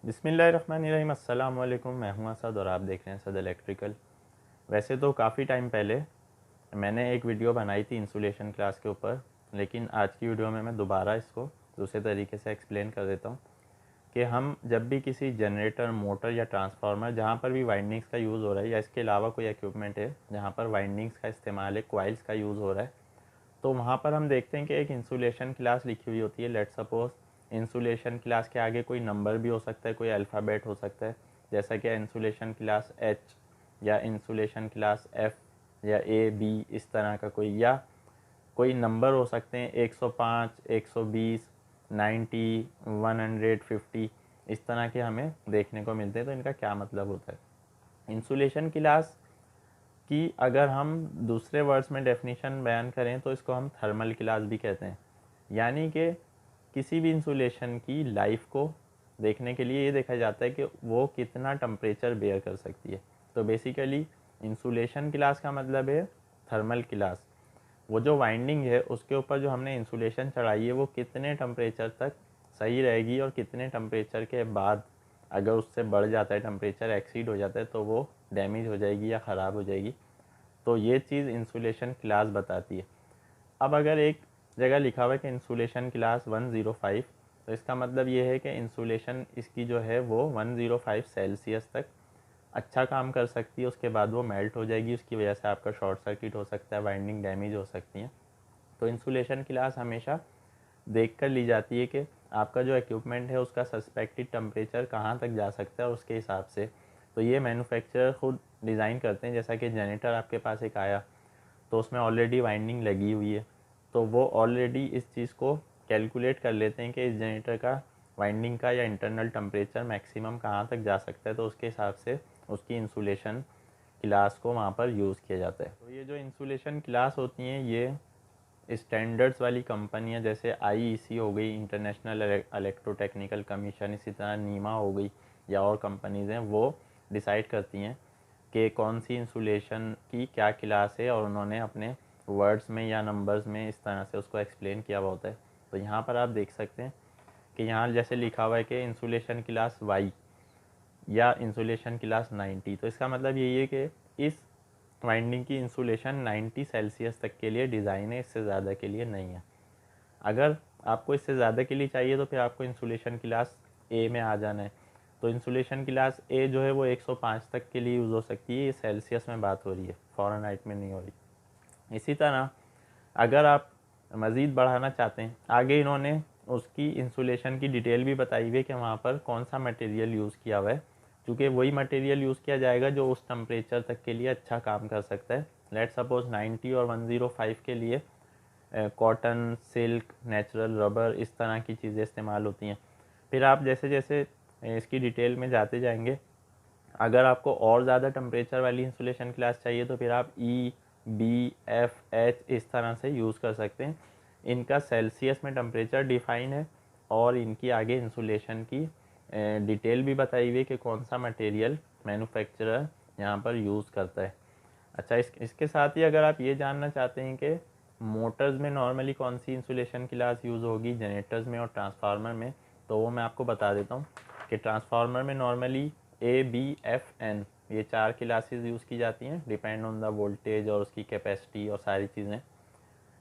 बिस्मिल्लाहिर्रहमानिर्रहीम। अस्सलाम वालेकुम। मैं हूं असद और आप देख रहे हैं असद इलेक्ट्रिकल। वैसे तो काफ़ी टाइम पहले मैंने एक वीडियो बनाई थी इंसुलेशन क्लास के ऊपर, लेकिन आज की वीडियो में मैं दोबारा इसको दूसरे तरीके से एक्सप्लेन कर देता हूं कि हम जब भी किसी जनरेटर, मोटर या ट्रांसफार्मर जहां पर भी वाइंडिंग्स का यूज़ हो रहा है या इसके अलावा कोई इक्विपमेंट है जहां पर वाइंडिंग्स का इस्तेमाल है, कोइल्स का यूज़ हो रहा है, तो वहाँ पर हम देखते हैं कि एक इंसुलेशन क्लास लिखी हुई होती है। लेट सपोज इंसुलेशन क्लास के आगे कोई नंबर भी हो सकता है, कोई अल्फ़ाबेट हो सकता है, जैसा कि इंसुलेशन क्लास एच या इंसुलेशन क्लास एफ या ए बी, इस तरह का कोई, या कोई नंबर हो सकते हैं 105, 120, 90, 150, इस तरह के हमें देखने को मिलते हैं। तो इनका क्या मतलब होता है? इंसुलेशन क्लास कि अगर हम दूसरे वर्ड्स में डेफिनेशन बयान करें तो इसको हम थर्मल क्लास भी कहते हैं। यानी कि किसी भी इंसुलेशन की लाइफ को देखने के लिए ये देखा जाता है कि वो कितना टेम्परेचर बेयर कर सकती है। तो बेसिकली इंसुलेशन क्लास का मतलब है थर्मल क्लास। वो जो वाइंडिंग है उसके ऊपर जो हमने इंसुलेशन चढ़ाई है वो कितने टेम्परेचर तक सही रहेगी और कितने टेम्परेचर के बाद अगर उससे बढ़ जाता है, टेम्परेचर एक्सीड हो जाता है, तो वो डैमेज हो जाएगी या ख़राब हो जाएगी। तो ये चीज़ इंसुलेशन क्लास बताती है। अब अगर एक जगह लिखा हुआ है कि इंसुलेशन क्लास 105, तो इसका मतलब ये है कि इंसुलेशन इसकी जो है वो 105 सेल्सियस तक अच्छा काम कर सकती है। उसके बाद वो मेल्ट हो जाएगी, उसकी वजह से आपका शॉर्ट सर्किट हो सकता है, वाइंडिंग डैमेज हो सकती है। तो इंसुलेशन क्लास हमेशा देख कर ली जाती है कि आपका जो इक्विपमेंट है उसका सस्पेक्टेड टेम्परेचर कहाँ तक जा सकता है, और उसके हिसाब से तो ये मैन्युफैक्चरर खुद डिज़ाइन करते हैं। जैसा कि जनरेटर आपके पास एक आया तो उसमें ऑलरेडी वाइंडिंग लगी हुई है, तो वो ऑलरेडी इस चीज़ को कैलकुलेट कर लेते हैं कि इस जनरेटर का वाइंडिंग का या इंटरनल टेम्परेचर मैक्सिमम कहाँ तक जा सकता है, तो उसके हिसाब से उसकी इंसुलेशन क्लास को वहाँ पर यूज़ किया जाता है। तो ये जो इंसुलेशन क्लास होती हैं ये स्टैंडर्ड्स वाली कंपनियां जैसे आईईसी हो गई, इंटरनेशनल इलेक्ट्रोटेक्निकल कमीशन, इसी तरह नीमा हो गई, या और कंपनीज़ हैं, वो डिसाइड करती हैं कि कौन सी इंसुलेशन की क्या क्लास है, और उन्होंने अपने वर्ड्स में या नंबर्स में इस तरह से उसको एक्सप्लेन किया हुआ होता है। तो यहाँ पर आप देख सकते हैं कि यहाँ जैसे लिखा हुआ है कि इंसुलेशन क्लास वाई या इंसुलेशन क्लास 90, तो इसका मतलब यही है कि इस वाइंडिंग की इंसुलेशन 90 सेल्सियस तक के लिए डिज़ाइन है, इससे ज़्यादा के लिए नहीं है। अगर आपको इससे ज़्यादा के लिए चाहिए तो फिर आपको इंसुलेशन क्लास ए में आ जाना है। तो इंसुलेशन क्लास ए जो है वो 105 तक के लिए यूज़ हो सकती है। ये सेल्सियस में बात हो रही है, फ़ारेनहाइट में नहीं हो रही। इसी तरह अगर आप मज़ीद बढ़ाना चाहते हैं, आगे इन्होंने उसकी इंसुलेशन की डिटेल भी बताई हुई है कि वहाँ पर कौन सा मटेरियल यूज़ किया हुआ है, क्योंकि वही मटेरियल यूज़ किया जाएगा जो उस टेम्परेचर तक के लिए अच्छा काम कर सकता है। लेट सपोज 90 और 105 के लिए कॉटन, सिल्क, नेचुरल रबर, इस तरह की चीज़ें इस्तेमाल होती हैं। फिर आप जैसे जैसे इसकी डिटेल में जाते जाएंगे, अगर आपको और ज़्यादा टेम्परेचर वाली इंसुलेशन क्लास चाहिए तो फिर आप ई, बी, एफ, एच इस तरह से यूज़ कर सकते हैं। इनका सेल्सियस में टेम्परेचर डिफाइन है और इनकी आगे इंसुलेशन की डिटेल भी बताई हुई है कि कौन सा मटेरियल मैन्युफैक्चरर यहाँ पर यूज़ करता है। अच्छा, इसके साथ ही अगर आप ये जानना चाहते हैं कि मोटर्स में नॉर्मली कौन सी इंसुलेशन क्लास यूज़ होगी, जनरेटर्स में और ट्रांसफार्मर में, तो वो मैं आपको बता देता हूँ कि ट्रांसफार्मर में नॉर्मली ए, बी, एफ, एन, ये 4 क्लासेस यूज़ की जाती हैं डिपेंड ऑन द वोल्टेज और उसकी कैपेसिटी और सारी चीज़ें।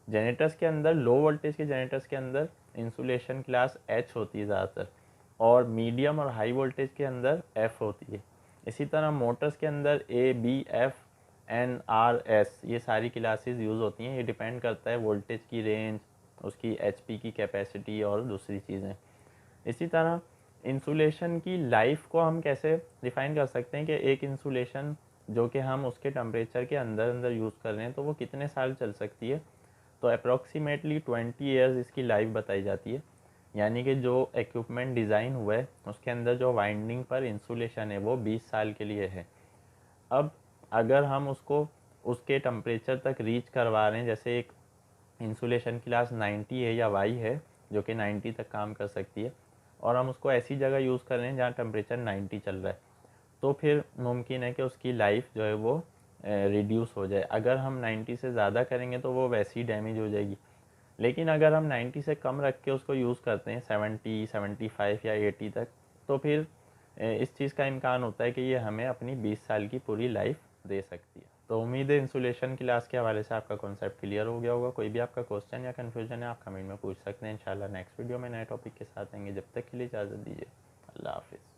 जनरेटर्स के अंदर, लो वोल्टेज के जनरेटर्स के अंदर इंसुलेशन क्लास एच होती है ज़्यादातर, और मीडियम और हाई वोल्टेज के अंदर एफ़ होती है। इसी तरह मोटर्स के अंदर A, B, F, N, R, S, ये सारी क्लासेस यूज़ होती हैं। ये डिपेंड करता है वोल्टेज की रेंज, उसकी एचपी की कैपेसिटी और दूसरी चीज़ें। इसी तरह इंसुलेशन की लाइफ को हम कैसे डिफ़ाइन कर सकते हैं कि एक इंसुलेशन जो कि हम उसके टेम्परेचर के अंदर अंदर यूज़ कर रहे हैं तो वो कितने साल चल सकती है। तो अप्रॉक्सीमेटली 20 ईयर्स इसकी लाइफ बताई जाती है। यानी कि जो इक्विपमेंट डिज़ाइन हुआ है उसके अंदर जो वाइंडिंग पर इंसुलेशन है वो 20 साल के लिए है। अब अगर हम उसको उसके टेम्परेचर तक रीच करवा रहे हैं, जैसे एक इंसुलेशन क्लास 90 है या वाई है जो कि 90 तक काम कर सकती है, और हम उसको ऐसी जगह यूज़ कर रहे हैं जहाँ टेम्परेचर 90 चल रहा है, तो फिर मुमकिन है कि उसकी लाइफ जो है वो रिड्यूस हो जाए। अगर हम 90 से ज़्यादा करेंगे तो वो वैसे ही डैमेज हो जाएगी। लेकिन अगर हम 90 से कम रख के उसको यूज़ करते हैं 70, 75 या 80 तक, तो फिर इस चीज़ का इम्कान होता है कि ये हमें अपनी 20 साल की पूरी लाइफ दे सकती है। तो उम्मीद है इंसुलेशन क्लास के हवाले से आपका कॉन्सेप्ट क्लियर हो गया होगा। कोई भी आपका क्वेश्चन या कन्फ्यूजन है आप कमेंट में पूछ सकते हैं। इंशाल्लाह नेक्स्ट वीडियो में नए टॉपिक के साथ आएंगे। जब तक के लिए इजाज़त दीजिए। अल्लाह हाफिज़।